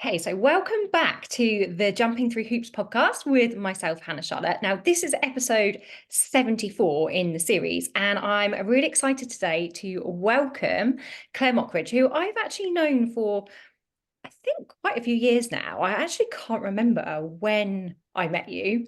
Okay, so welcome back to the Jumping Through Hoops podcast with myself, Hannah Charlotte. Now, this is episode 74 in the series, and I'm really excited today to welcome Claire Mockridge, who I've actually known for, I think, quite a few years now. I actually can't remember when I met you.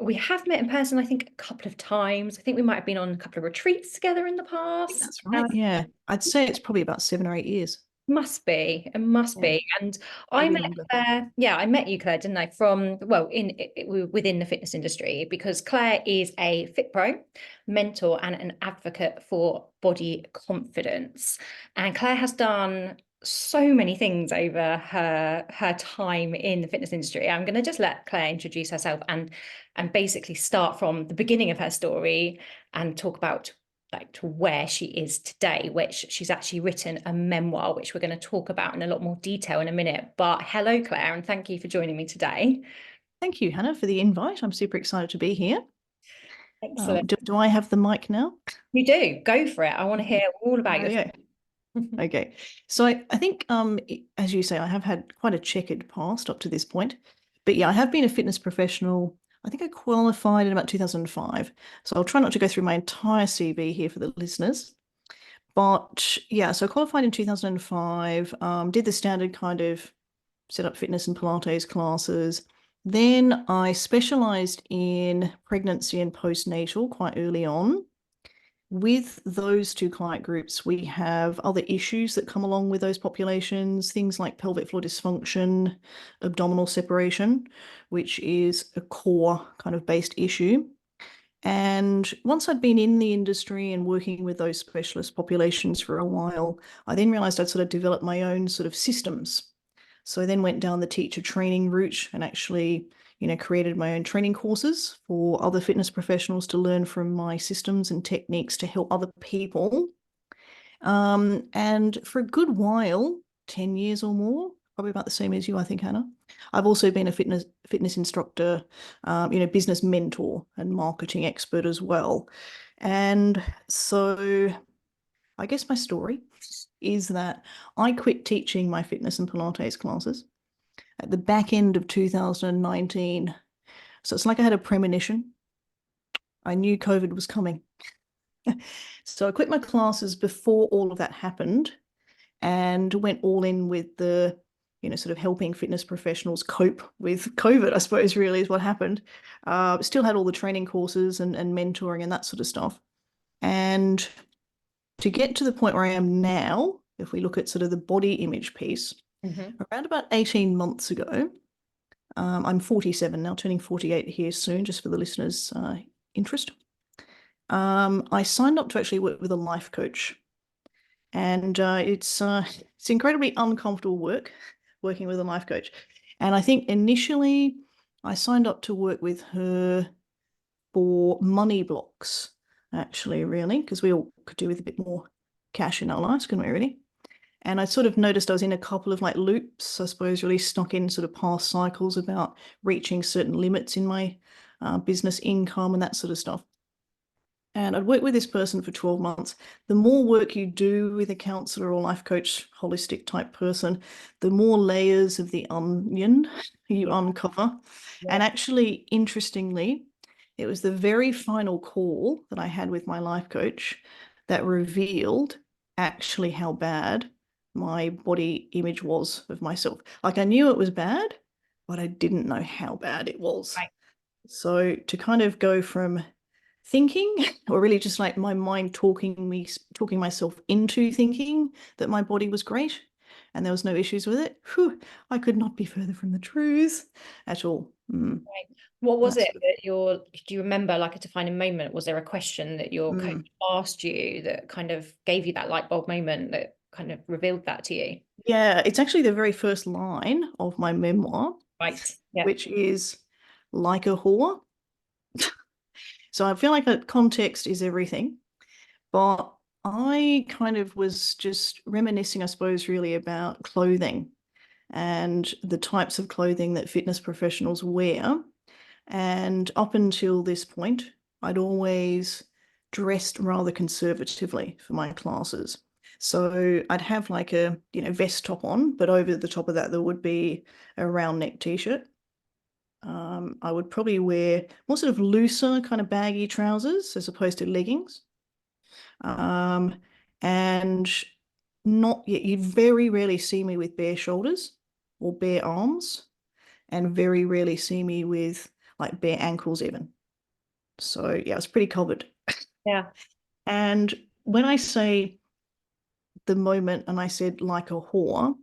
We have met in person, I think, a couple of times. I think we might have been on a couple of retreats together in the past. That's right. Yeah. I'd say it's probably about 7 or 8 years. Must be, it must Yeah. be. And I Maybe met longer. Claire, I met you, Claire, didn't I? Within the fitness industry, because Claire is a fit pro, mentor, and an advocate for body confidence. And Claire has done so many things over her time in the fitness industry. I'm going to just let Claire introduce herself and basically start from the beginning of her story and talk about like to where she is today, which she's actually written a memoir, which we're going to talk about in a lot more detail in a minute. But hello, Claire, and thank you for joining me today. Thank you, Hannah, for the invite. I'm super excited to be here. Excellent. Do I have the mic now? You do. Go for it. I want to hear all about Oh, yourself. yeah. Okay. So I think, as you say, I have had quite a checkered past up to this point. But yeah, I have been a fitness professional. I think I qualified in about 2005. So I'll try not to go through my entire CV here for the listeners. But yeah, so I qualified in 2005, did the standard kind of set up fitness and Pilates classes. Then I specialized in pregnancy and postnatal quite early on. With those two client groups, we have other issues that come along with those populations, things like pelvic floor dysfunction, abdominal separation, which is a core kind of based issue. And once I'd been in the industry and working with those specialist populations for a while, I then realized I'd sort of developed my own sort of systems. So I then went down the teacher training route and actually, created my own training courses for other fitness professionals to learn from my systems and techniques to help other people. And for a good while, 10 years or more, probably about the same as you, I think, Hannah. I've also been a fitness instructor, business mentor and marketing expert as well. And so I guess my story is that I quit teaching my fitness and Pilates classes at the back end of 2019. So it's like I had a premonition. I knew COVID was coming. So I quit my classes before all of that happened and went all in with the, sort of helping fitness professionals cope with COVID, I suppose, really is what happened. Still had all the training courses and mentoring and that sort of stuff. And to get to the point where I am now, if we look at sort of the body image piece, around about 18 months ago, I'm 47 now, turning 48 here soon, just for the listeners' interest. I signed up to actually work with a life coach. And it's incredibly uncomfortable work, working with a life coach. And I think initially I signed up to work with her for money blocks, actually, really, because we all could do with a bit more cash in our lives, couldn't we, really? And I sort of noticed I was in a couple of like loops, I suppose, really stuck in sort of past cycles about reaching certain limits in my business income and that sort of stuff. And I'd worked with this person for 12 months. The more work you do with a counselor or life coach, holistic type person, the more layers of the onion you uncover. Yeah. And actually, interestingly, it was the very final call that I had with my life coach that revealed actually how bad my body image was of myself. Like I knew it was bad, but I didn't know how bad it was. Right. So to kind of go from thinking, or really just like my mind talking myself into thinking that my body was great and there was no issues with it, I could not be further from the truth at all. Right. What was it that do you remember like a defining moment? Was there a question that your coach asked you that kind of gave you that light bulb moment that kind of revealed that to you? Yeah, it's actually the very first line of my memoir, Right. Yeah. which is like a whore. So I feel like that context is everything. But I kind of was just reminiscing, I suppose, really about clothing and the types of clothing that fitness professionals wear. And up until this point, I'd always dressed rather conservatively for my classes. So I'd have like a, vest top on, but over the top of that, there would be a round neck t-shirt. I would probably wear more sort of looser kind of baggy trousers as opposed to leggings. And not yet, you very rarely see me with bare shoulders or bare arms, and very rarely see me with like bare ankles even. So yeah, it's pretty covered. Yeah. And when I say the moment, and I said like a whore,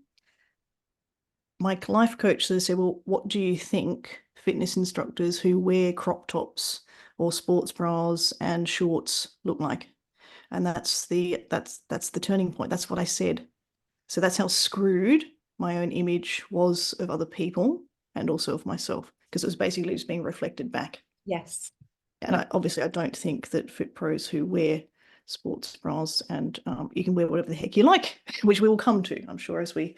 my life coach sort of said, well, what do you think fitness instructors who wear crop tops or sports bras and shorts look like? And that's the turning point. That's what I said. So that's how screwed my own image was of other people and also of myself, because it was basically just being reflected back. Yes. And obviously I don't think that fit pros who wear sports bras and you can wear whatever the heck you like, which we will come to, I'm sure, as we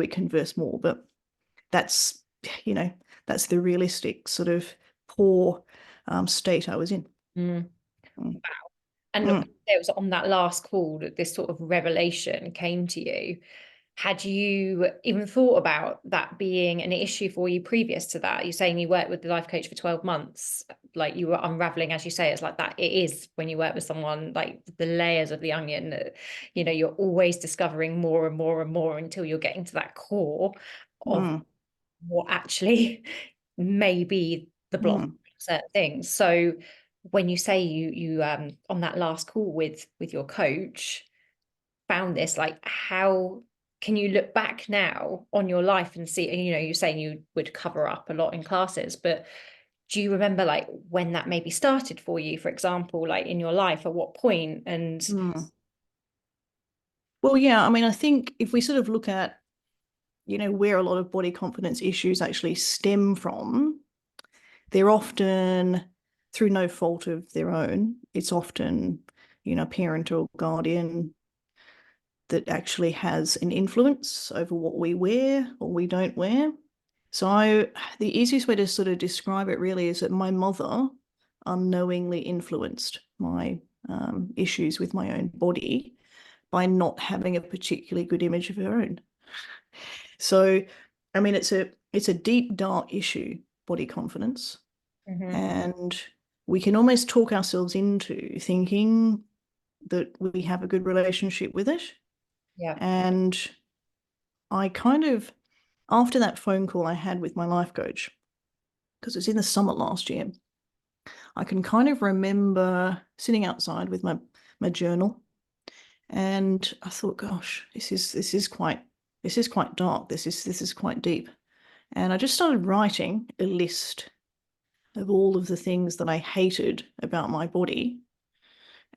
converse more. But that's that's the realistic sort of poor state I was in. Mm. Mm. And Mm. it was on that last call that this sort of revelation came to you. Had you even thought about that being an issue for you previous to that? You're saying you worked with the life coach for 12 months, like you were unraveling, as you say, it's like that. It is when you work with someone, like the layers of the onion that, you're always discovering more and more and more until you're getting to that core of what actually may be the block of certain things. So when you say you on that last call with your coach found this, like, how can you look back now on your life and see, you're saying you would cover up a lot in classes, but do you remember like when that maybe started for you, for example, like in your life, at what point? And Well, yeah, I mean, I think if we sort of look at, where a lot of body confidence issues actually stem from, they're often through no fault of their own. It's often, a parent or guardian that actually has an influence over what we wear or we don't wear. So the easiest way to sort of describe it really is that my mother unknowingly influenced my issues with my own body by not having a particularly good image of her own. So, I mean, it's a deep, dark issue, body confidence. And we can almost talk ourselves into thinking that we have a good relationship with it. yeah. And I kind of, after that phone call I had with my life coach, because it was in the summer last year, I can kind of remember sitting outside with my journal, and I thought, gosh, this is quite dark. This is quite deep. And I just started writing a list of all of the things that I hated about my body.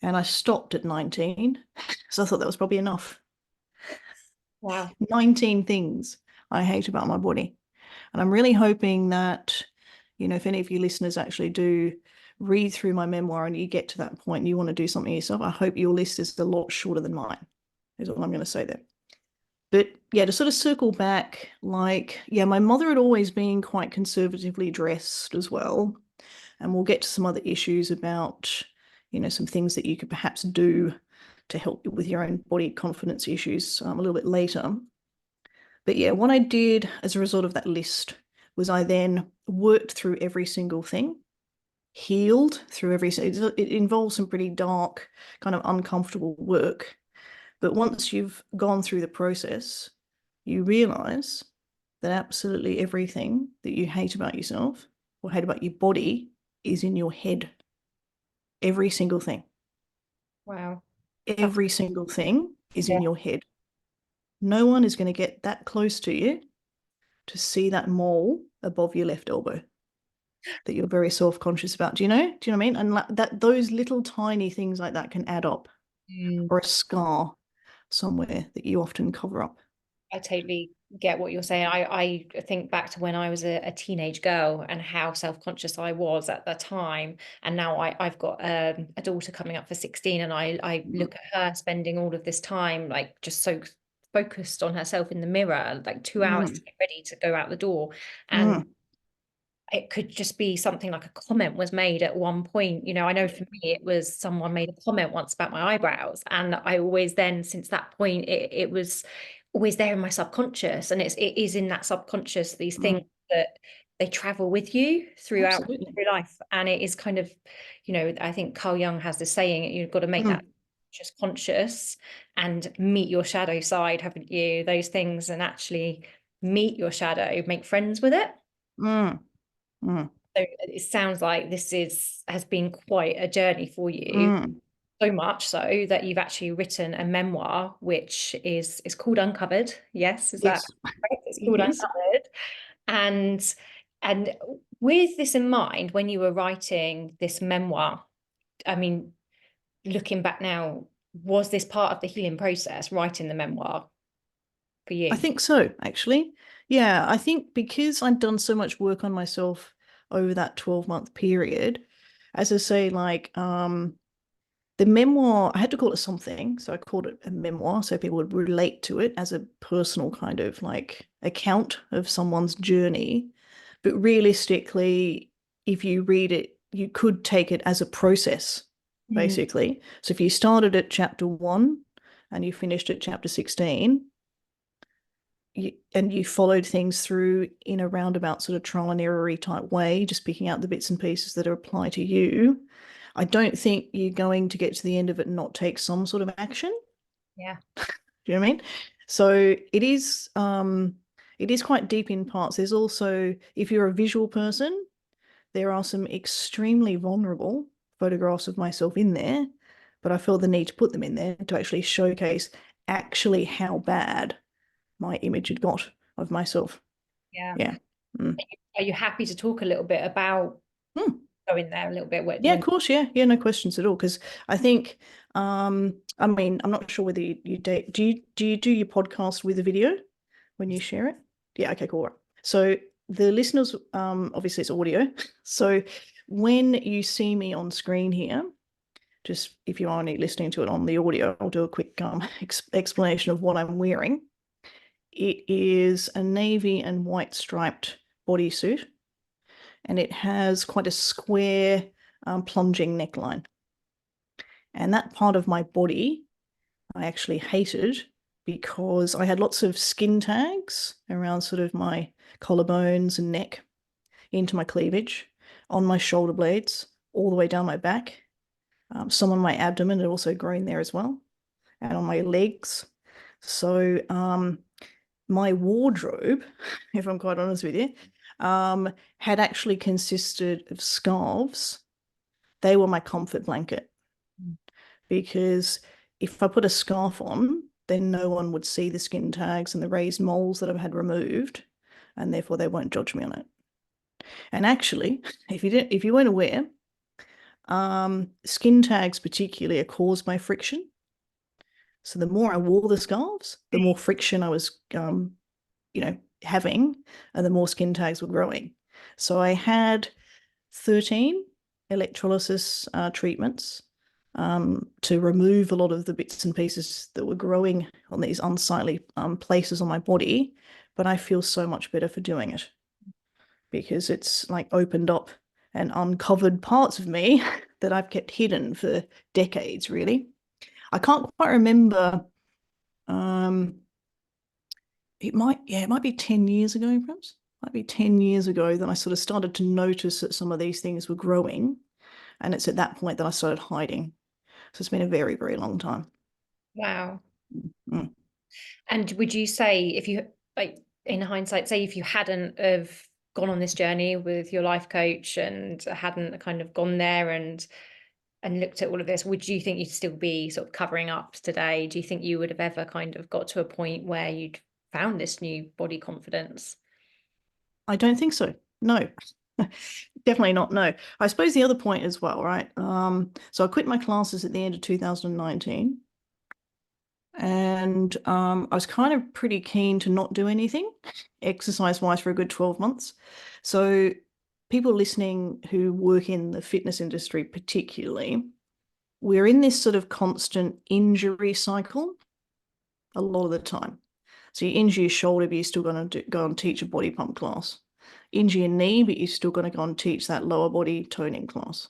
And I stopped at 19. So I thought that was probably enough. Wow. 19 things I hate about my body. And I'm really hoping that, if any of you listeners actually do read through my memoir and you get to that point and you want to do something yourself, I hope your list is a lot shorter than mine, is what I'm going to say there. But yeah, to sort of circle back, like, yeah, my mother had always been quite conservatively dressed as well. And we'll get to some other issues about, some things that you could perhaps do to help with your own body confidence issues a little bit later. But yeah, what I did as a result of that list was I then worked through every single thing, healed through every, it involves some pretty dark, kind of uncomfortable work. But once you've gone through the process, you realize that absolutely everything that you hate about yourself or hate about your body is in your head. Every single thing. Wow. Every single thing is Yeah. in your head. No one is going to get that close to you to see that mole above your left elbow that you're very self-conscious about. Do you know what I mean? And that those little tiny things like that can add up, or a scar somewhere that you often cover up. I totally get what you're saying. I think back to when I was a teenage girl and how self-conscious I was at the time. And now I've got a daughter coming up for 16, and I look at her spending all of this time, like, just so focused on herself in the mirror, like 2 hours to get ready to go out the door. And it could just be something like a comment was made at one point. I know for me, it was someone made a comment once about my eyebrows. And I always then, since that point, it was always there in my subconscious. And it is in that subconscious, these things that they travel with you throughout Absolutely. your life. And it is kind of, I think Carl Jung has this saying, you've got to make that just conscious and meet your shadow side, haven't you? Those things, and actually meet your shadow, make friends with it. Mm. So it sounds like this has been quite a journey for you, so much so that you've actually written a memoir, which is called Uncovered. Yes, is that Yes. right? It's called Yes. Uncovered. And with this in mind, when you were writing this memoir, I mean, looking back now, was this part of the healing process, writing the memoir for I you? think so, actually. Yeah, I think because I'd done so much work on myself over that 12-month period, as I say, like the memoir, I had to call it something. So I called it a memoir so people would relate to it as a personal kind of like account of someone's journey. But realistically, if you read it, you could take it as a process, basically. So if you started at chapter 1 and you finished at chapter 16, and you followed things through in a roundabout sort of trial and error type way, just picking out the bits and pieces that apply to you, I don't think you're going to get to the end of it and not take some sort of action. Yeah. Do you know what I mean? So it is quite deep in parts. There's also, if you're a visual person, there are some extremely vulnerable photographs of myself in there, but I feel the need to put them in there to actually showcase actually how bad my image had got of myself. Yeah. Yeah. Are you happy to talk a little bit about going there a little bit Yeah, of course. Yeah. Yeah. No questions at all. Because I think, I mean, I'm not sure whether you do your podcast with a video when you share it? Yeah. Okay, cool. Right. So the listeners, obviously it's audio. So when you see me on screen here, just if you're only listening to it on the audio, I'll do a quick explanation of what I'm wearing. It is a navy and white striped bodysuit, and it has quite a square plunging neckline. And that part of my body I actually hated because I had lots of skin tags around sort of my collarbones and neck, into my cleavage, on my shoulder blades, all the way down my back. Some on my abdomen had also grown there as well, and on my legs. So my wardrobe, if I'm quite honest with you, had actually consisted of scarves. They were my comfort blanket, because if I put a scarf on, then no one would see the skin tags and the raised moles that I've had removed, and therefore they won't judge me on it. And actually, if you weren't aware, skin tags particularly are caused by friction. So the more I wore the scarves, the more friction I was, having, and the more skin tags were growing. So I had 13 electrolysis treatments to remove a lot of the bits and pieces that were growing on these unsightly places on my body. But I feel so much better for doing it, because it's like opened up and uncovered parts of me that I've kept hidden for decades, really. I can't quite remember. It might be 10 years ago, perhaps. Might be 10 years ago that I sort of started to notice that some of these things were growing. And it's at that point that I started hiding. So it's been a very, very long time. Wow. Mm. And would you say, if you, like, in hindsight, say if you hadn't have gone on this journey with your life coach and hadn't kind of gone there and looked at all of this, would you think you'd still be sort of covering up today? Do you think you would have ever kind of got to a point where you'd found this new body confidence? I don't think so. No, definitely not. No. I suppose the other point as well, right? So I quit my classes at the end of 2019. And I was kind of pretty keen to not do anything exercise-wise for a good 12 months. So people listening who work in the fitness industry particularly, we're in this sort of constant injury cycle a lot of the time. So you injure your shoulder, but you're still going to go and teach a body pump class. injure your knee, but you're still going to go and teach that lower body toning class.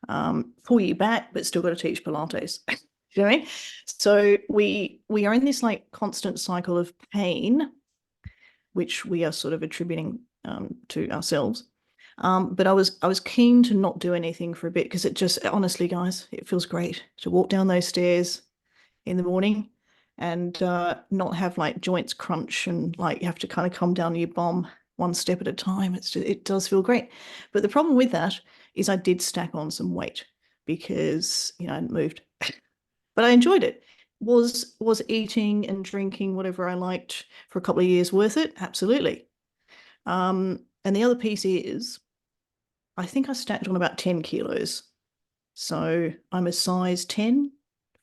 Pull you back, but still got to teach Pilates. You know what I mean? So we are in this like constant cycle of pain, which we are sort of attributing to ourselves. But I was keen to not do anything for a bit, because it just, honestly, guys, it feels great to walk down those stairs in the morning and not have like joints crunch and like you have to kind of come down your bum one step at a time. It does feel great. But the problem with that is I did stack on some weight because, I hadn't moved. But I enjoyed it. Was eating and drinking whatever I liked for a couple of years worth it? Absolutely. And the other piece is, I think I stacked on about 10 kilos. So I'm a size 10,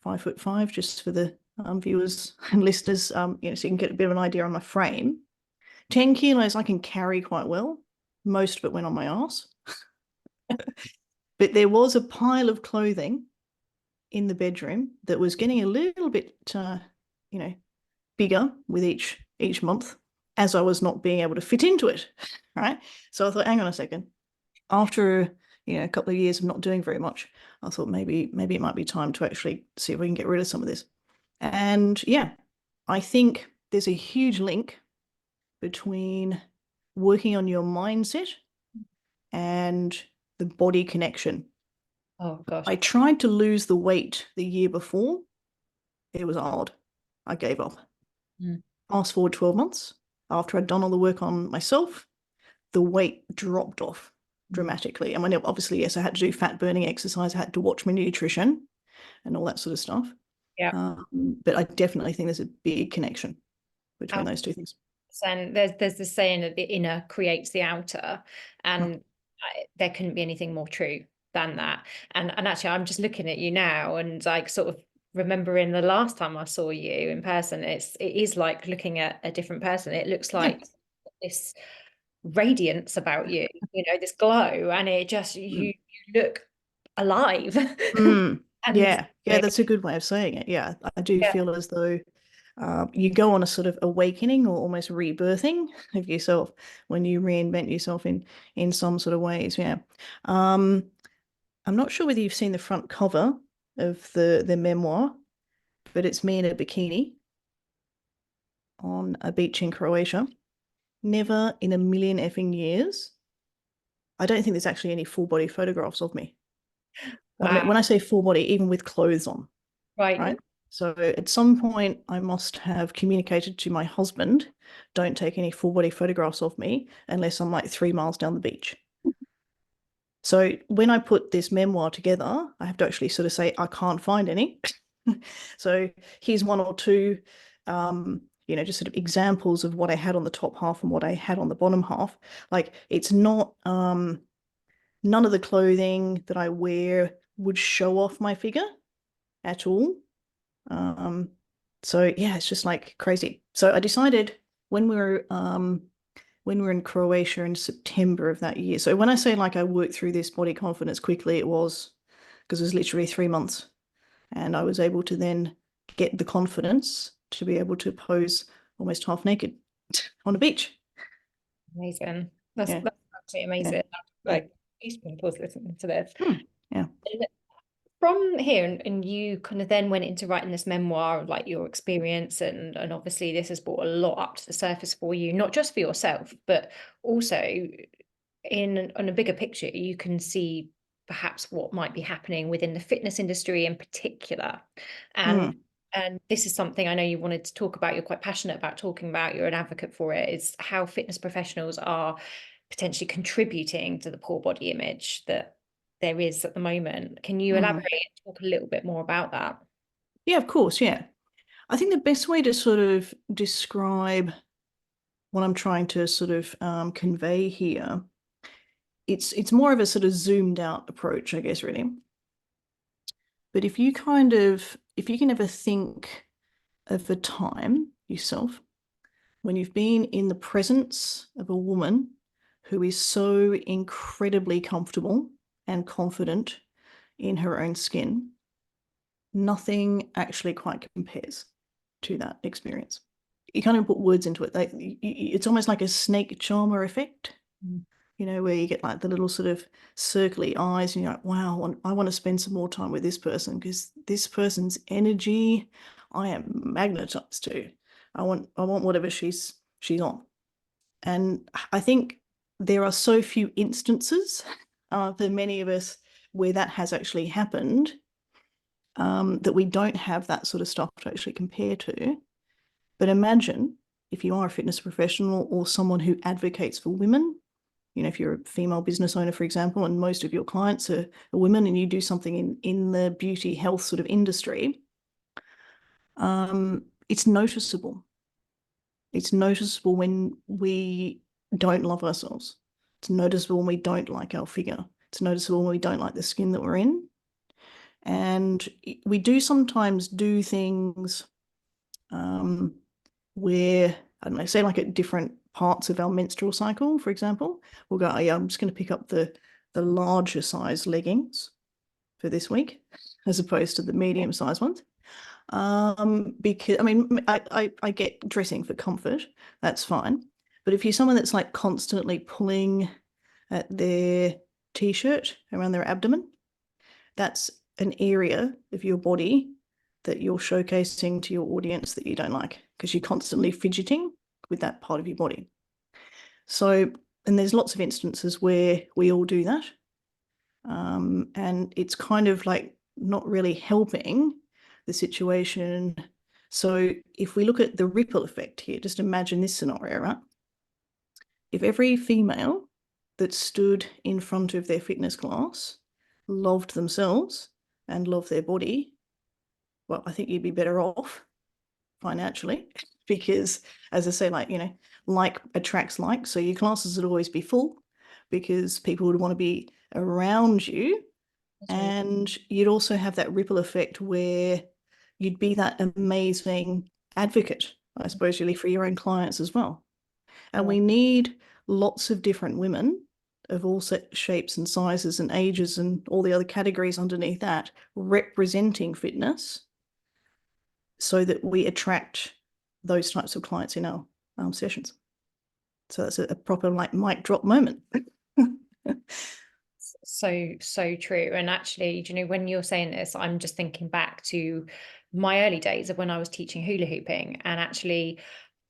5'5", just for the viewers and listeners, so you can get a bit of an idea on my frame. 10 kilos I can carry quite well. Most of it went on my ass. But there was a pile of clothing in the bedroom that was getting a little bit, bigger with each month, as I was not being able to fit into it, right? So I thought, hang on a second. After a couple of years of not doing very much, I thought maybe it might be time to actually see if we can get rid of some of this. And yeah, I think there's a huge link between working on your mindset and the body connection. Oh gosh. I tried to lose the weight the year before. It was hard. I gave up. Fast forward 12 months, after I'd done all the work on myself, the weight dropped off dramatically. And when obviously, yes, I had to do fat burning exercise, I had to watch my nutrition and all that sort of stuff. Yeah. But I definitely think there's a big connection between those two things. And there's the saying that the inner creates the outer, and there couldn't be anything more true than that. And actually, I'm just looking at you now and like sort of remembering the last time I saw you in person. It is like looking at a different person. It looks like this radiance about you, this glow, and it just you look alive. And yeah, that's a good way of saying it. Yeah, I do feel as though you go on a sort of awakening or almost rebirthing of yourself when you reinvent yourself in some sort of ways. Yeah. I'm not sure whether you've seen the front cover of the memoir, but it's me in a bikini on a beach in Croatia. Never in a million effing years. I don't think there's actually any full body photographs of me. Wow. I mean, when I say full body, even with clothes on. Right. So at some point, I must have communicated to my husband, don't take any full body photographs of me unless I'm like 3 miles down the beach. So when I put this memoir together, I have to actually sort of say, I can't find any. So here's one or two, just sort of examples of what I had on the top half and what I had on the bottom half. Like it's not, none of the clothing that I wear would show off my figure at all. So yeah, it's just like crazy. So I decided when we were in Croatia in September of that year. So when I say like I worked through this body confidence quickly, it was because it was literally 3 months, and I was able to then get the confidence to be able to pose almost half naked on a beach. Amazing. That's absolutely amazing. Like goosebumps listening to this. Yeah. From here, and you kind of then went into writing this memoir of like your experience, and obviously this has brought a lot up to the surface for you, not just for yourself, but also on a bigger picture, you can see perhaps what might be happening within the fitness industry in particular. And this is something I know you wanted to talk about, you're quite passionate about talking about, you're an advocate for it, is how fitness professionals are potentially contributing to the poor body image that there is at the moment. Can you elaborate and talk a little bit more about that? Yeah, of course. Yeah. I think the best way to sort of describe what I'm trying to sort of convey here, it's more of a sort of zoomed out approach, I guess, really. But if you can ever think of a time yourself when you've been in the presence of a woman who is so incredibly comfortable and confident in her own skin, nothing actually quite compares to that experience. You can't even put words into it. It's almost like a snake charmer effect. You know, where you get like the little sort of circly eyes and you're like, wow, I want to spend some more time with this person because this person's energy I am magnetized to. I want whatever she's on. And I think there are so few instances for many of us where that has actually happened, that we don't have that sort of stuff to actually compare to. But imagine if you are a fitness professional or someone who advocates for women, you know, if you're a female business owner, for example, and most of your clients are women and you do something in the beauty health sort of industry, it's noticeable. It's noticeable when we don't love ourselves. It's noticeable when we don't like our figure. It's noticeable when we don't like the skin that we're in. And we do sometimes do things where, I don't know, say like at different parts of our menstrual cycle, for example, we'll go, oh, yeah, I'm just going to pick up the larger size leggings for this week, as opposed to the medium size ones. Because I mean, I get dressing for comfort, that's fine. But if you're someone that's like constantly pulling at their t-shirt around their abdomen, that's an area of your body that you're showcasing to your audience that you don't like, because you're constantly fidgeting with that part of your body. So, and there's lots of instances where we all do that. And it's kind of like not really helping the situation. So if we look at the ripple effect here, just imagine this scenario, right? If every female that stood in front of their fitness class loved themselves and loved their body, well, I think you'd be better off financially, because as I say, like, you know, like attracts like, so your classes would always be full because people would want to be around you. And you'd also have that ripple effect where you'd be that amazing advocate, I suppose, really for your own clients as well. And we need lots of different women of all shapes and sizes and ages and all the other categories underneath that representing fitness, so that we attract those types of clients in our sessions. So that's a proper like mic drop moment. So true. And actually, you know, when you're saying this, I'm just thinking back to my early days of when I was teaching hula hooping. And actually,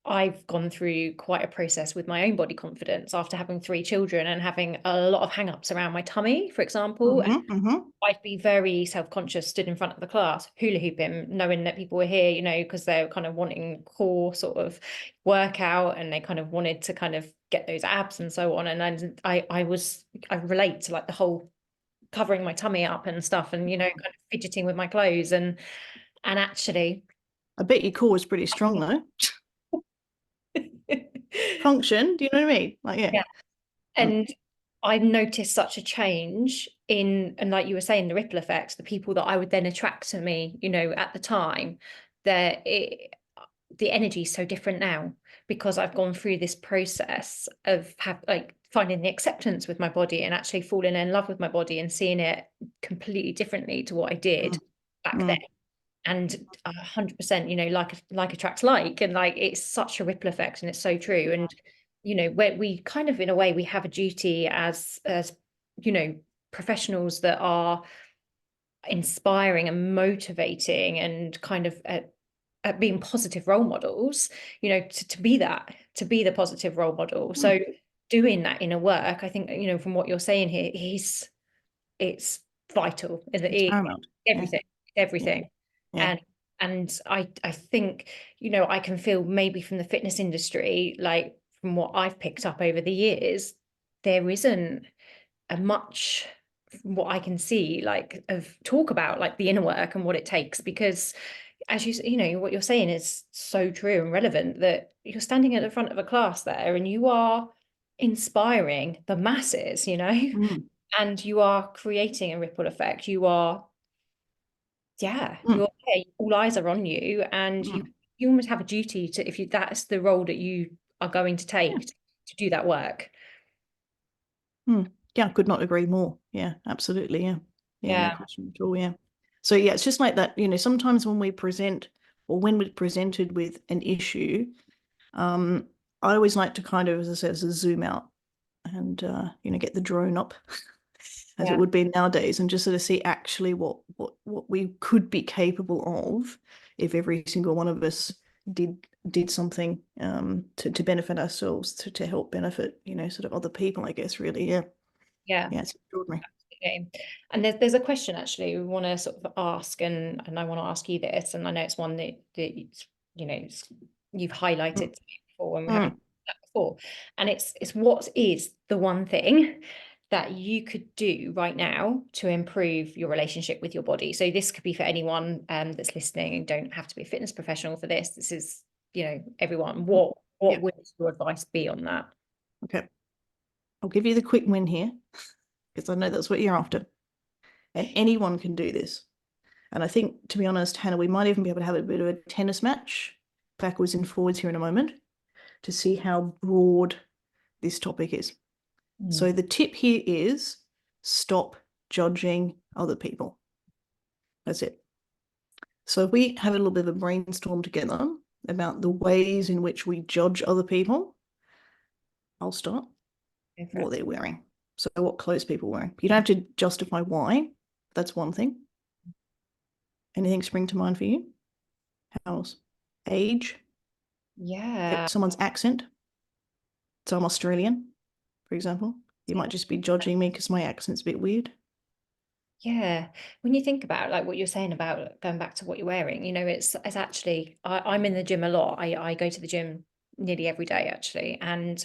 I've gone through quite a process with my own body confidence after having 3 children and having a lot of hang-ups around my tummy, for example. I'd be very self-conscious, stood in front of the class, hula hooping, knowing that people were here, you know, because they're kind of wanting core sort of workout and they kind of wanted to kind of get those abs and so on. And I relate to like the whole covering my tummy up and stuff and, you know, kind of fidgeting with my clothes. And actually, I bet your core is pretty strong though. Function, do you know what I mean? Like, yeah. And I noticed such a change in, and like you were saying, the ripple effects, the people that I would then attract to me, you know, at the time, the energy is so different now because I've gone through this process of finding the acceptance with my body and actually falling in love with my body and seeing it completely differently to what I did back then. And 100%, you know, like attracts like, and like it's such a ripple effect, and it's so true. And you know, where we kind of, in a way, we have a duty as you know, professionals that are inspiring and motivating and kind of at being positive role models, you know, to be the positive role model. So doing that inner work, I think, you know, from what you're saying here, it's vital. It's paramount. Everything. Yeah. And I think, you know, I can feel maybe from the fitness industry, like from what I've picked up over the years, there isn't a much, from what I can see, like of talk about like the inner work and what it takes, because as you know, what you're saying is so true and relevant, that you're standing at the front of a class there and you are inspiring the masses, you know, and you are creating a ripple effect. You are, you're there, all eyes are on you, and you almost have a duty to, if you, that's the role that you are going to take, to do that work. Yeah, I could not agree more. Yeah, absolutely. No question at all. So yeah, it's just like that, you know, sometimes when we present, or when we're presented with an issue, I always like to kind of, as I said, zoom out and get the drone up as it would be nowadays, and just sort of see actually what we could be capable of if every single one of us did something to benefit ourselves, to help benefit sort of other people, I guess. Really, Yeah. It's extraordinary. Absolutely. And there's a question actually we want to sort of ask, and I want to ask you this, and I know it's one that you've highlighted to me before when we haven't done that before, and it's what is the one thing that you could do right now to improve your relationship with your body? So this could be for anyone that's listening, and don't have to be a fitness professional for this. This is everyone. What would your advice be on that? Okay, I'll give you the quick win here, because I know that's what you're after, and anyone can do this. And I think, to be honest, Hannah, we might even be able to have a bit of a tennis match backwards and forwards here in a moment to see how broad this topic is. So the tip here is stop judging other people. That's it. So if we have a little bit of a brainstorm together about the ways in which we judge other people, I'll start. What they're wearing. So what clothes people are wearing. You don't have to justify why. That's one thing. Anything spring to mind for you? How else? Age. Yeah. Someone's accent. So I'm Australian, for example. You might just be judging me because my accent's a bit weird. Yeah, when you think about like what you're saying about going back to what you're wearing, it's actually I'm in the gym a lot. I go to the gym nearly every day actually, and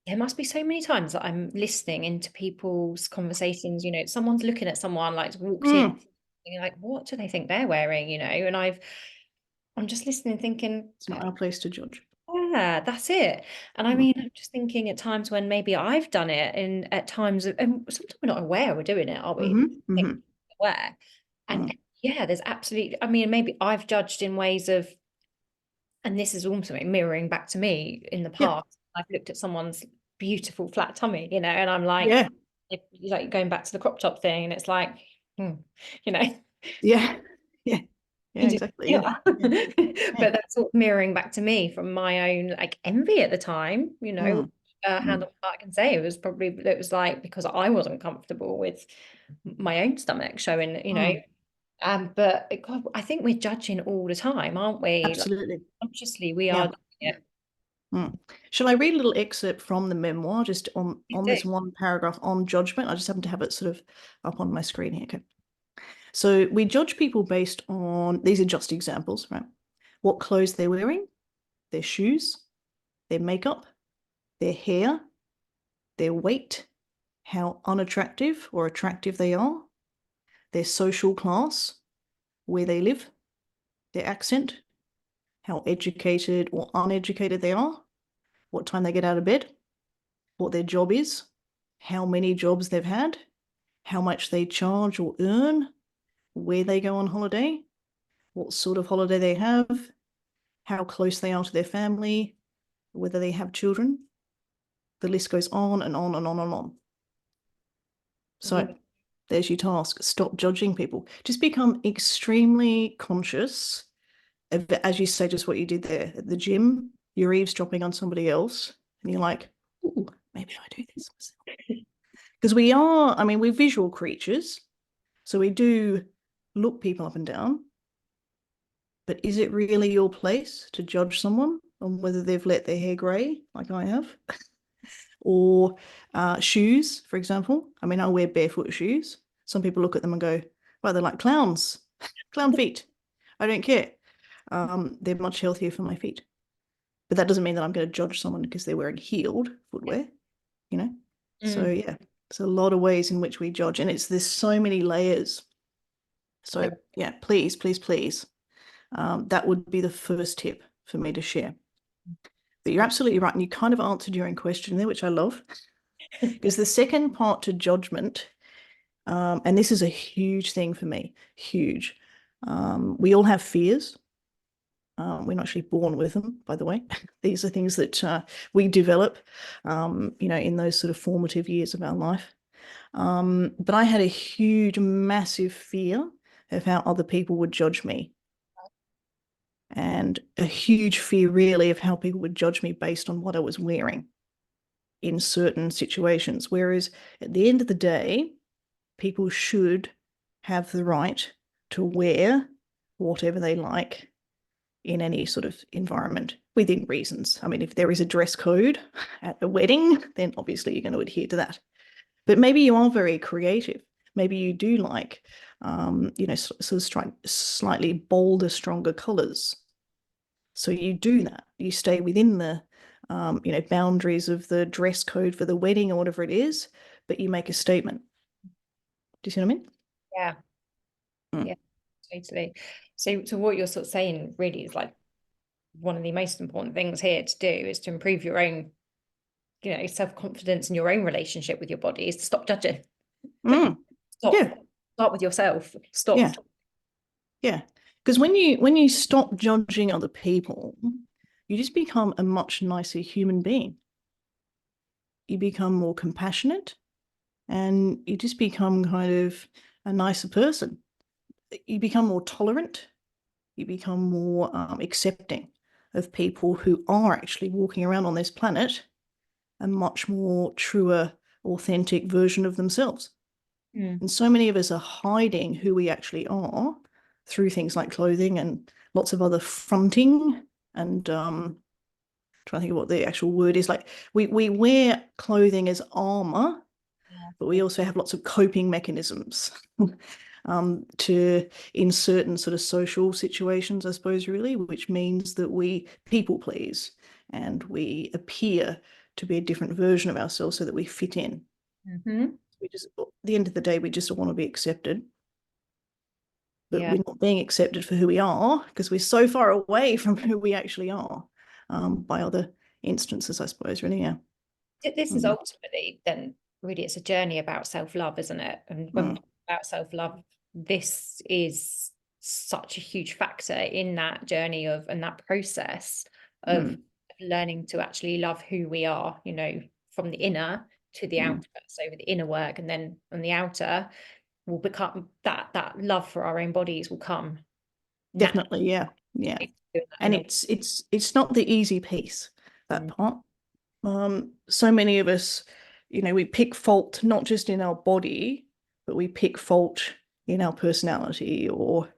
there must be so many times that I'm listening into people's conversations. Someone's looking at someone like walked in, and you're like, what do they think they're wearing? And I'm just listening, thinking it's not our place to judge. Yeah, that's it. And I mean, I'm just thinking at times when maybe I've done it, and at times, and sometimes we're not aware we're doing it, are we? Aware. And yeah, there's absolutely, I mean, maybe I've judged in ways of, and this is also mirroring back to me in the past. I've looked at someone's beautiful flat tummy, and I'm like, like going back to the crop top thing, and it's like, yeah, exactly. But that's sort of mirroring back to me from my own like envy at the time, hand on heart, I can say it was like because I wasn't comfortable with my own stomach showing, but God, I think we're judging all the time, aren't we? Absolutely. Like, consciously we are doing it. Shall I read a little excerpt from the memoir just on this one paragraph on judgment? I just happen to have it sort of up on my screen here. Okay. So we judge people based on, these are just examples, right? What clothes they're wearing, their shoes, their makeup, their hair, their weight, how unattractive or attractive they are, their social class, where they live, their accent, how educated or uneducated they are, what time they get out of bed, what their job is, how many jobs they've had, how much they charge or earn, where they go on holiday, what sort of holiday they have, how close they are to their family, whether they have children. The list goes on and on and on and on. So there's your task. Stop judging people. Just become extremely conscious of, as you say, just what you did there at the gym. You're eavesdropping on somebody else and you're like, ooh, maybe I do this myself. Because we're visual creatures. So we do look people up and down. But is it really your place to judge someone on whether they've let their hair grey, like I have? Or shoes, for example. I mean, I wear barefoot shoes. Some people look at them and go, well, they're like clowns, clown feet. I don't care. They're much healthier for my feet. But that doesn't mean that I'm going to judge someone because they're wearing heeled footwear, So yeah, there's a lot of ways in which we judge, and there's so many layers. So yeah, please, please, please. That would be the first tip for me to share. But you're absolutely right. And you kind of answered your own question there, which I love. Because the second part to judgment, and this is a huge thing for me, huge. We all have fears. We're not actually born with them, by the way. These are things that we develop, in those sort of formative years of our life. But I had a huge, massive fear of how other people would judge me. And a huge fear really of how people would judge me based on what I was wearing. in certain situations. Whereas at the end of the day, people should have the right to wear whatever they like in any sort of environment within reasons. I mean, if there is a dress code at a wedding, then obviously you're going to adhere to that. But maybe you are very creative. Maybe you do like, sort of slightly bolder, stronger colours. So you do that. You stay within the, boundaries of the dress code for the wedding or whatever it is, but you make a statement. Do you see what I mean? Yeah. Yeah, totally. So what you're sort of saying really is like one of the most important things here to do is to improve your own, self-confidence and your own relationship with your body, is to stop judging. Stop. Yeah. Start with yourself. Stop. Yeah. Yeah. Because when you stop judging other people, you just become a much nicer human being. You become more compassionate, and you just become kind of a nicer person. You become more tolerant. You become more accepting of people who are actually walking around on this planet a much more truer, authentic version of themselves. And so many of us are hiding who we actually are through things like clothing and lots of other fronting and trying to think of what the actual word is. Like we wear clothing as armor, but we also have lots of coping mechanisms in certain sort of social situations, I suppose, really, which means that we people please and we appear to be a different version of ourselves so that we fit in. We just, at the end of the day, we just want to be accepted. But we're not being accepted for who we are because we're so far away from who we actually are by other instances, I suppose, really, yeah. This is ultimately then really it's a journey about self-love, isn't it? And when we talk about self-love, this is such a huge factor in that journey of and that process of learning to actually love who we are, from the inner to the outer. So with the inner work, and then on the outer will become that love for our own bodies will come definitely naturally. Yeah and it's not the easy piece, that part. So many of us, we pick fault not just in our body, but we pick fault in our personality or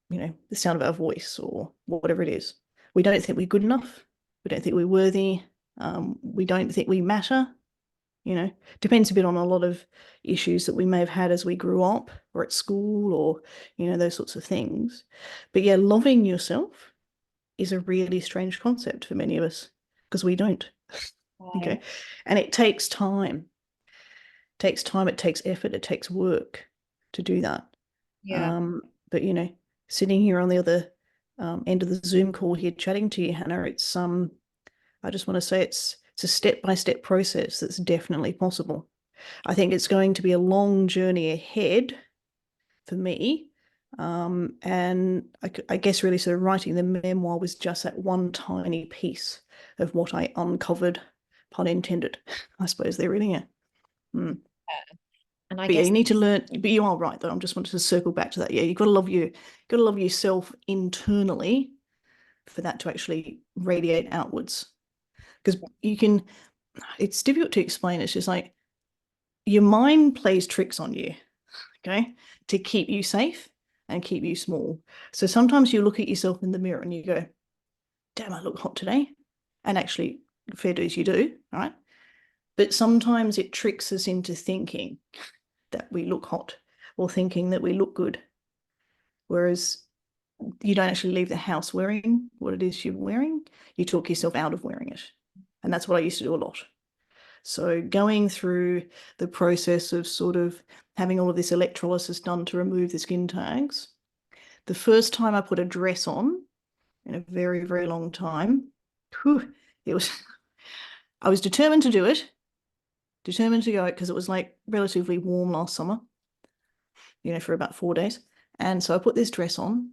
the sound of our voice or whatever it is. We don't think we're good enough. We don't think we're worthy. We don't think we matter. Depends a bit on a lot of issues that we may have had as we grew up or at school or, those sorts of things. But yeah, loving yourself is a really strange concept for many of us because we don't. Okay. And it takes time. It takes time, it takes effort, it takes work to do that. But sitting here on the other end of the Zoom call here chatting to you, Hannah, it's I just want to say it's a step-by-step process that's definitely possible. I think it's going to be a long journey ahead for me. And I guess really sort of writing the memoir was just that one tiny piece of what I uncovered, pun intended, I suppose they really are. And I guess you need to learn, but you are right though. I just wanted to circle back to that. Yeah, you've got to love yourself internally for that to actually radiate outwards. Because it's difficult to explain. It's just like your mind plays tricks on you, okay, to keep you safe and keep you small. So sometimes you look at yourself in the mirror and you go, damn, I look hot today. And actually, fair dues, you do, right? But sometimes it tricks us into thinking that we look hot or thinking that we look good. Whereas you don't actually leave the house wearing what it is you're wearing. You talk yourself out of wearing it. And that's what I used to do a lot. So going through the process of sort of having all of this electrolysis done to remove the skin tags, the first time I put a dress on in a very, very long time, I was determined to do it, determined to go because it was like relatively warm last summer, for about 4 days. And so I put this dress on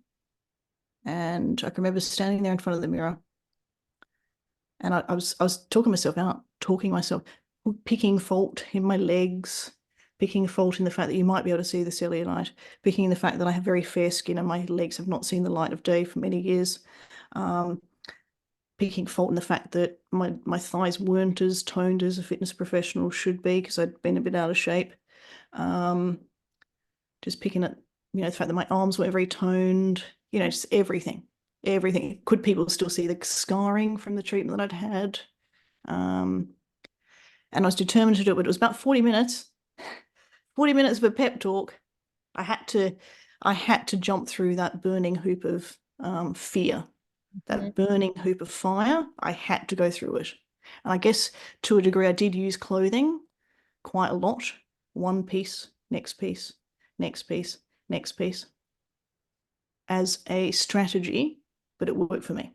and I can remember standing there in front of the mirror and I was talking myself, picking fault in my legs, picking fault in the fact that you might be able to see the cellulite, picking the fact that I have very fair skin and my legs have not seen the light of day for many years. picking fault in the fact that my thighs weren't as toned as a fitness professional should be because I'd been a bit out of shape. Just picking at, you know, the fact that my arms weren't very toned, you know, just everything. Could people still see the scarring from the treatment that I'd had? And I was determined to do it, but it was about 40 minutes. 40 minutes of a pep talk. I had to jump through that burning hoop of fear, that burning hoop of fire. I had to go through it. And I guess to a degree, I did use clothing quite a lot. One piece, next piece, next piece, next piece, as a strategy, but it worked for me.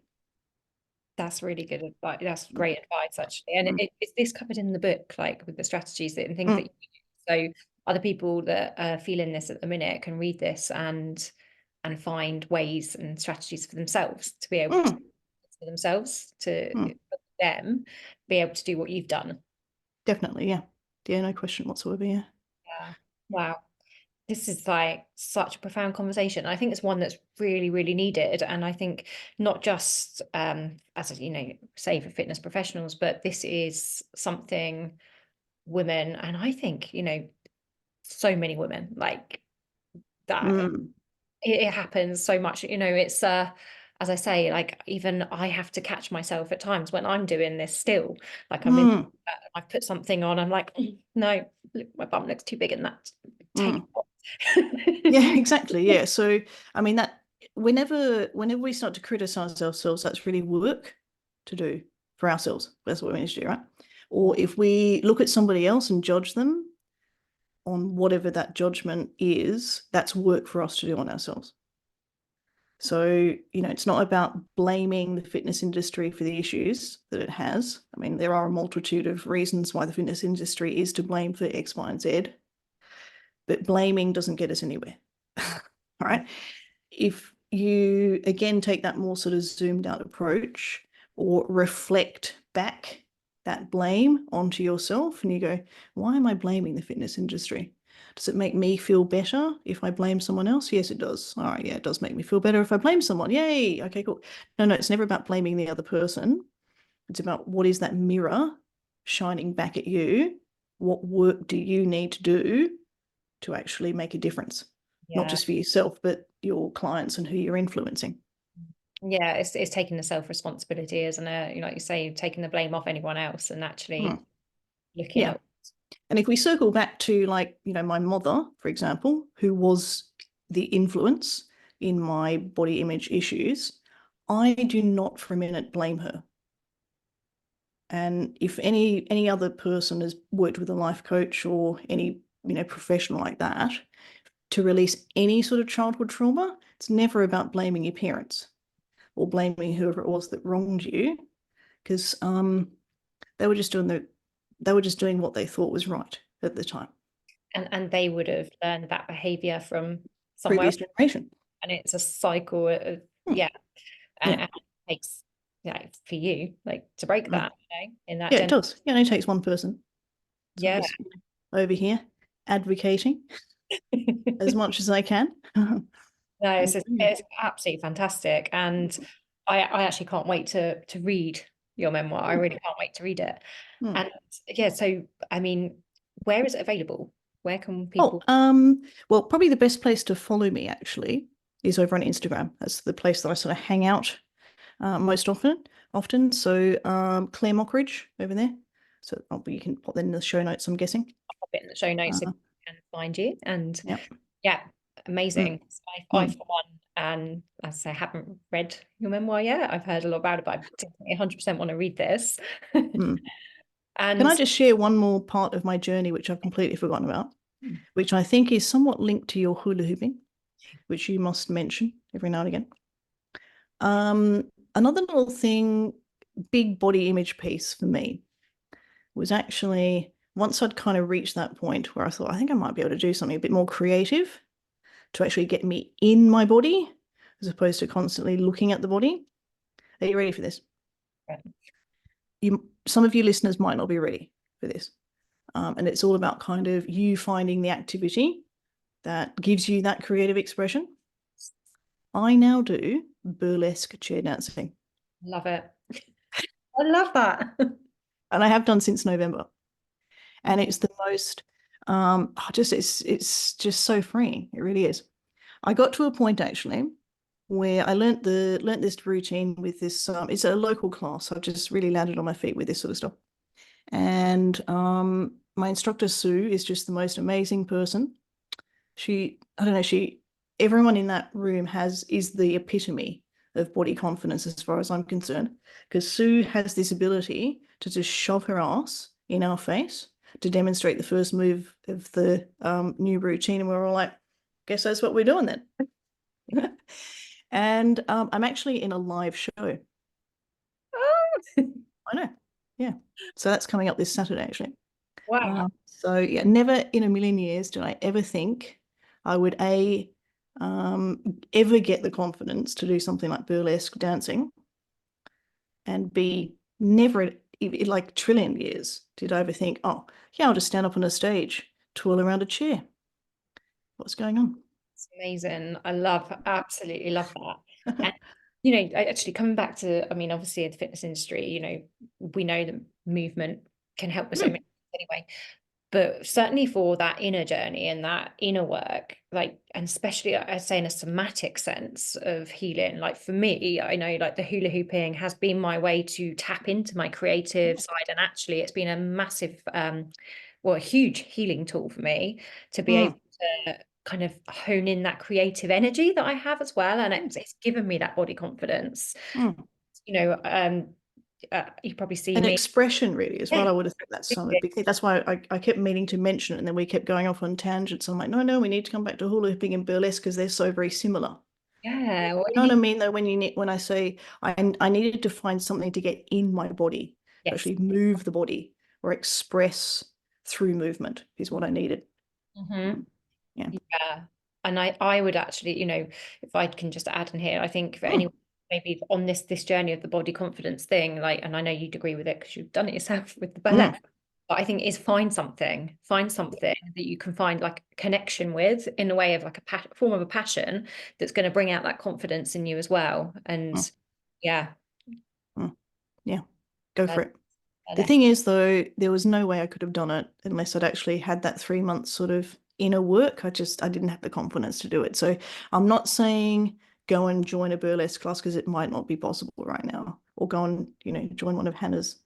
That's really good advice. That's great advice, actually. And is this covered in the book, like with the strategies and things that you use? So other people that are feeling this at the minute can read this and find ways and strategies for themselves to be able to for themselves to them be able to do what you've done. Definitely, yeah. Yeah, no question whatsoever, yeah. Yeah. Wow. This is like such a profound conversation. I think it's one that's really, really needed. And I think not just as you know, say for fitness professionals, but this is something women, and I think, you know, so many women like that. It happens so much, you know, it's as I say, like even I have to catch myself at times when I'm doing this still. Like I've put something on, I'm like, no, look, my bum looks too big in that. Take it off. Yeah, exactly. Yeah. So I mean that whenever we start to criticize ourselves, that's really work to do for ourselves. That's what we need to do, right? Or if we look at somebody else and judge them on whatever that judgment is, that's work for us to do on ourselves. So, you know, it's not about blaming the fitness industry for the issues that it has. I mean, there are a multitude of reasons why the fitness industry is to blame for X, Y, and Z, but blaming doesn't get us anywhere. All right. If you, again, take that more sort of zoomed out approach or reflect back that blame onto yourself and you go, why am I blaming the fitness industry? Does it make me feel better if I blame someone else? Yes, it does. All right, yeah, it does make me feel better if I blame someone. Yay. Okay, cool. No, it's never about blaming the other person. It's about what is that mirror shining back at you? What work do you need to do to actually make a difference? Not just for yourself, but your clients and who you're influencing. Yeah, it's taking the self-responsibility, isn't it? You know, like you say, taking the blame off anyone else and actually looking at. And if we circle back to, like, you know, my mother, for example, who was the influence in my body image issues, I do not for a minute blame her. And if any other person has worked with a life coach or any, you know, professional like that, to release any sort of childhood trauma, it's never about blaming your parents or blaming whoever it was that wronged you, because they were just doing what they thought was right at the time. And they would have learned that behavior from somewhere Previous generation. And it's a cycle of, and it takes, you know, for you, like, to break that, you know, in that it does. Yeah, it takes one person. So I'm just over here advocating as much as I can. No, it's absolutely fantastic. And I actually can't wait to read your memoir. I really can't wait to read it. And yeah, so I mean, where is it available? Where can people? Well, probably the best place to follow me actually is over on Instagram. That's the place that I sort of hang out most often. So Claire Mockridge over there. So you can pop that in the show notes, I'm guessing. I'll pop it in the show notes so people can find you. And yeah, amazing. I for one, and as I say, haven't read your memoir yet. I've heard a lot about it, but I definitely 100% want to read this. And can I just share one more part of my journey, which I've completely forgotten about, which I think is somewhat linked to your hula hooping, which you must mention every now and again. Another little thing, big body image piece for me was actually once I'd kind of reached that point where I thought, I think I might be able to do something a bit more creative to actually get me in my body as opposed to constantly looking at the body. Are you ready for this? Some of you listeners might not be ready for this. And it's all about kind of you finding the activity that gives you that creative expression. I now do burlesque chair dancing. Love it. I love that. And I have done since November. And it's the most it's just so freeing. It really is. I got to a point actually where I learnt this routine with this it's a local class. I've just really landed on my feet with this sort of stuff. And my instructor Sue is just the most amazing person. I don't know, everyone in that room is the epitome of body confidence as far as I'm concerned, because Sue has this ability to just shove her ass in our face to demonstrate the first move of the new routine, and we're all like, guess that's what we're doing then. And I'm actually in a live show. Oh, I know, yeah. So that's coming up this Saturday actually. wow. So yeah, never in a million years did I ever think I would ever get the confidence to do something like burlesque dancing, and B, never in like trillion years did I ever think, oh yeah, I'll just stand up on a stage, twirl around a chair. What's going on? It's amazing. Absolutely love that. And, actually coming back to, I mean, obviously in the fitness industry, we know that movement can help with so many things anyway. But certainly for that inner journey and that inner work, like, and especially I say in a somatic sense of healing, like for me, I know like the hula hooping has been my way to tap into my creative side. And actually it's been a massive, a huge healing tool for me to be able to kind of hone in that creative energy that I have as well. And it's given me that body confidence. Mm. You know, you probably see An me. expression really as well. Yeah. I would have thought that's some big thing. That's why I kept meaning to mention it, and then we kept going off on tangents. I'm like, no, we need to come back to hula hooping and burlesque because they're so very similar. Yeah. Well, You know what I mean, though, when I say I needed to find something to get in my body, to yes. actually move the body or express through movement is what I needed. Mm-hmm. Yeah. Yeah. And I would actually, if I can just add in here, I think for anyone Mm, maybe on this journey of the body confidence thing, like, and I know you'd agree with it because you've done it yourself with the mm, ballet, but I think is find something that you can find like a connection with in a way of like a form of a passion that's going to bring out that confidence in you as well. And mm, yeah, mm. Yeah, go uh, for it. The thing is, though, there was no way I could have done it unless I'd actually had that 3 months sort of inner work. I didn't have the confidence to do it. So I'm not saying go and join a burlesque class because it might not be possible right now, or go and, join one of Hannah's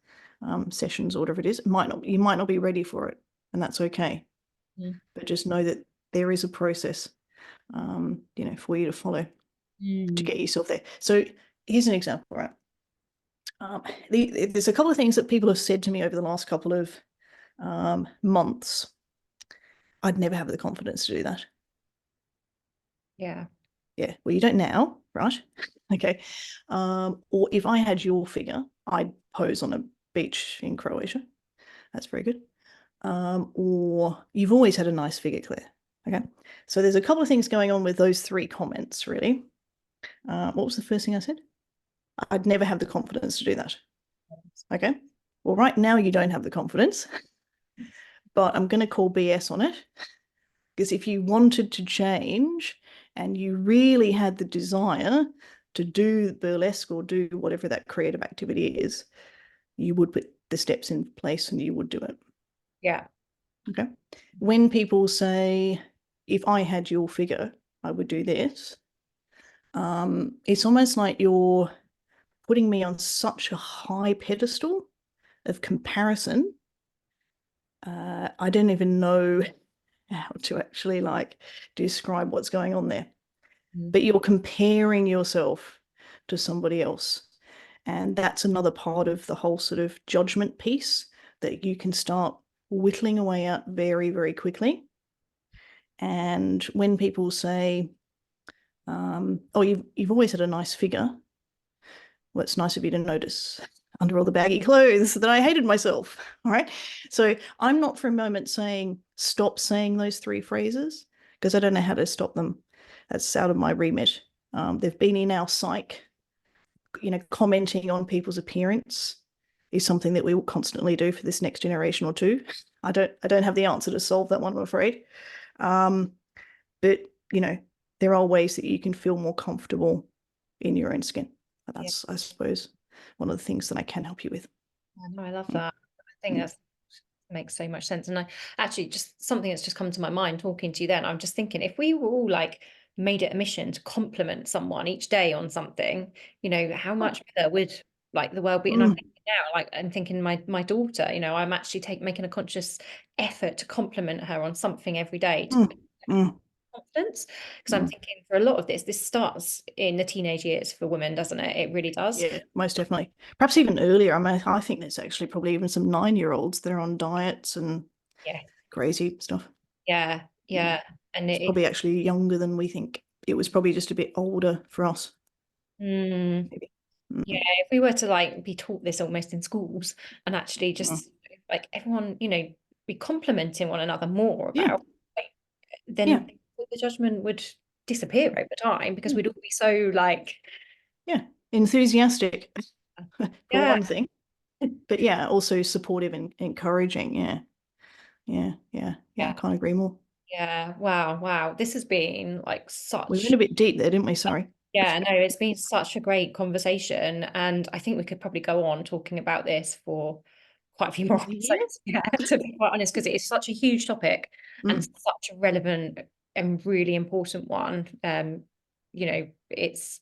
sessions or whatever it is. You might not be ready for it, and that's okay. Mm. But just know that there is a process, for you to follow to Mm. get yourself there. So here's an example, right? There's a couple of things that people have said to me over the last couple of months. I'd never have the confidence to do that. Yeah. Yeah, well, you don't now, right? Okay. Or if I had your figure, I'd pose on a beach in Croatia. That's very good. Or you've always had a nice figure, Claire. Okay. So there's a couple of things going on with those three comments, really. What was the first thing I said? I'd never have the confidence to do that. Okay. Well, right now you don't have the confidence, but I'm going to call BS on it. Because if you wanted to change and you really had the desire to do burlesque or do whatever that creative activity is, you would put the steps in place and you would do it. Yeah. Okay. When people say, if I had your figure, I would do this, it's almost like you're putting me on such a high pedestal of comparison. I don't even know how to actually describe what's going on there. But you're comparing yourself to somebody else. And that's another part of the whole sort of judgment piece that you can start whittling away at very, very quickly. And when people say, oh, you've always had a nice figure, well, it's nice of you to notice under all the baggy clothes that I hated myself. All right. So I'm not for a moment saying stop saying those three phrases, because I don't know how to stop them. That's out of my remit. They've been in our psyche. Commenting on people's appearance is something that we will constantly do for this next generation or two. I don't have the answer to solve that one, I'm afraid. But there are ways that you can feel more comfortable in your own skin. Yeah. That's, I suppose, one of the things that I can help you with. No, I love that. I think that makes so much sense. And I actually, just something that's just come to my mind talking to you then, I'm just thinking, if we were all like made it a mission to compliment someone each day on something, you know, how much better would like the world be? And I'm thinking now, like I'm thinking my daughter, you know, I'm actually making a conscious effort to compliment her on something every day to confidence, because I'm thinking for a lot of this starts in the teenage years for women, doesn't it? It really does. Yeah, most definitely. Perhaps even earlier. I mean, I think there's actually probably even some 9-year-olds that are on diets and crazy stuff. Yeah. And it's probably actually younger than we think. It was probably just a bit older for us. Maybe. Yeah, if we were to like be taught this almost in schools and actually just like everyone, you know, be complimenting one another more about, then the judgment would disappear over time, because we'd all be so like enthusiastic for one thing, but also supportive and encouraging. I can't agree more. Wow, this has been like such, we went a bit deep there, didn't we? Sorry. No, it's been such a great conversation, and I think we could probably go on talking about this for quite a few more episodes, to be quite honest, because it is such a huge topic and such a relevant and really important one. You know, it's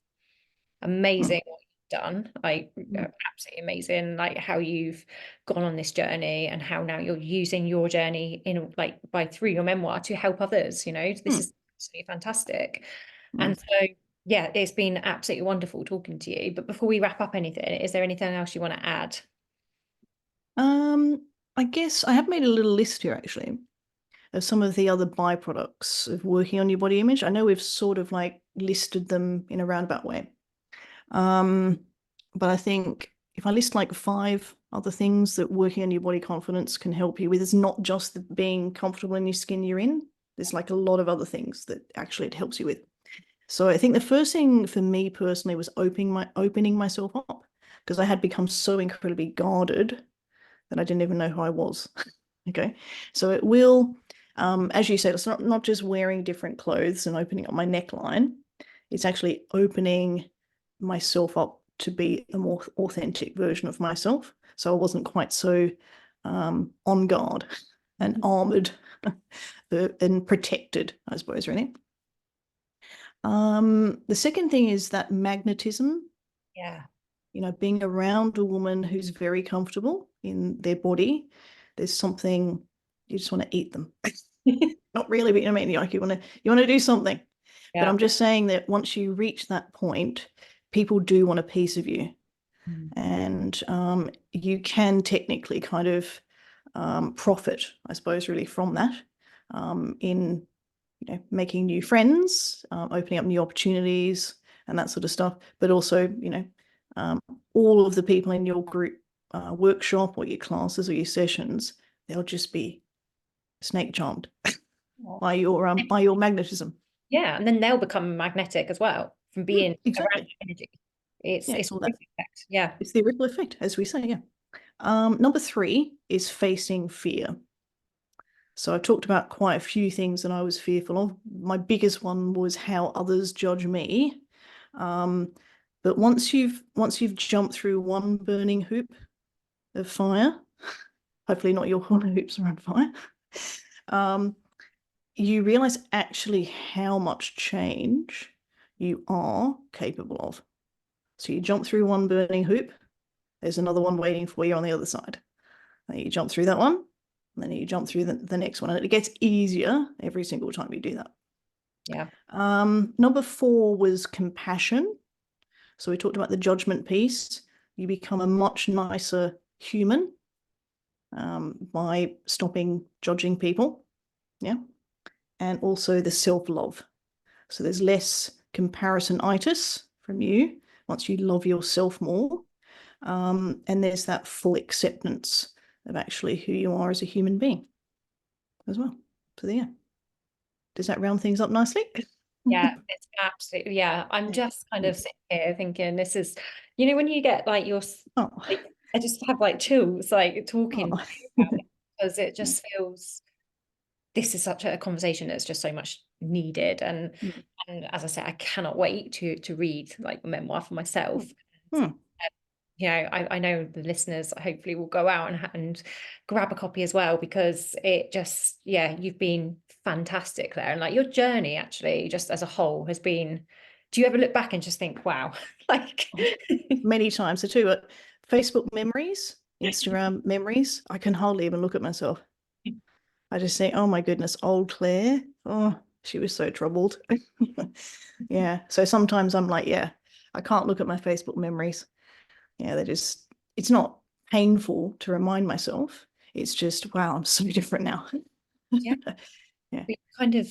amazing what you've done, like absolutely amazing, like how you've gone on this journey and how now you're using your journey in like through your memoir to help others. You know, this is absolutely fantastic. And so yeah, it's been absolutely wonderful talking to you. But before we wrap up anything, is there anything else you want to add? I guess I have made a little list here actually of some of the other byproducts of working on your body image. I know we've sort of like listed them in a roundabout way. But I think if I list like 5 other things that working on your body confidence can help you with, it's not just being comfortable in your skin you're in. There's like a lot of other things that actually it helps you with. So I think the first thing for me personally was opening myself up, because I had become so incredibly guarded that I didn't even know who I was. Okay, so it will, as you said, it's not just wearing different clothes and opening up my neckline. It's actually opening myself up to be a more authentic version of myself. So I wasn't quite so on guard and armored and protected, I suppose, really. The second thing is that magnetism. You know, being around a woman who's very comfortable in their body, there's something, you just want to eat them. Not really, but I mean, like you want to do something. But I'm just saying that once you reach that point, people do want a piece of you. And you can technically kind of profit, I suppose, really from that, in, you know, making new friends, opening up new opportunities and that sort of stuff. But also, you know, all of the people in your group workshop or your classes or your sessions, they'll just be snake charmed by your magnetism. And then they'll become magnetic as well from being around energy. It's all that effect. It's the ripple effect, as we say. Number 3 is facing fear. So I've talked about quite a few things that I was fearful of. My biggest one was how others judge me. But once you've jumped through one burning hoop of fire, hopefully not your hula hoops are on fire, you realize actually how much change you are capable of. So you jump through one burning hoop, there's another one waiting for you on the other side. Then you jump through that one, and then you jump through the next one, and it gets easier every single time you do that. Number 4 was compassion. So we talked about the judgment piece. You become a much nicer human by stopping judging people. And also the self-love. So there's less comparisonitis from you once you love yourself more. And there's that full acceptance of actually who you are as a human being as well. So there. Does that round things up nicely? It's absolutely, I'm just kind of sitting here thinking, this is, you know, when you get like like, I just have like chills like talking about it, because it just feels, this is such a conversation that's just so much needed. And as I said, I cannot wait to read like a memoir for myself. you know, I know the listeners hopefully will go out and grab a copy as well, because it just, yeah, you've been fantastic there. And like your journey actually just as a whole has been, do you ever look back and just think, wow, like Many times. So too, Facebook memories, Instagram memories, I can hardly even look at myself. I just say, oh my goodness, old Claire. Oh, she was so troubled. Yeah. So sometimes I'm like, yeah, I can't look at my Facebook memories. Yeah, it's not painful to remind myself. It's just, wow, I'm so different now. yeah, Yeah. we kind of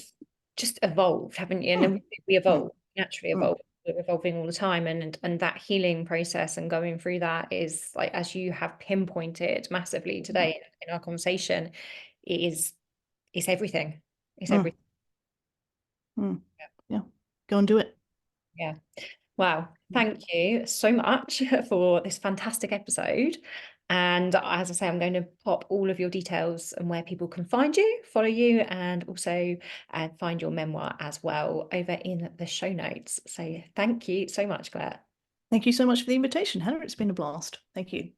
just evolved, haven't you? And then Mm, we mm, evolve, naturally mm, evolve. We're evolving all the time, and that healing process and going through that is like, as you have pinpointed massively today in our conversation, it is, it's everything. It's mm, everything. mm. Yeah. Go and do it. Yeah. Wow. Mm. Thank you so much for this fantastic episode. And as I say, I'm going to pop all of your details and where people can find you, follow you, and also find your memoir as well over in the show notes. So thank you so much, Claire. Thank you so much for the invitation, Hannah. It's been a blast. Thank you.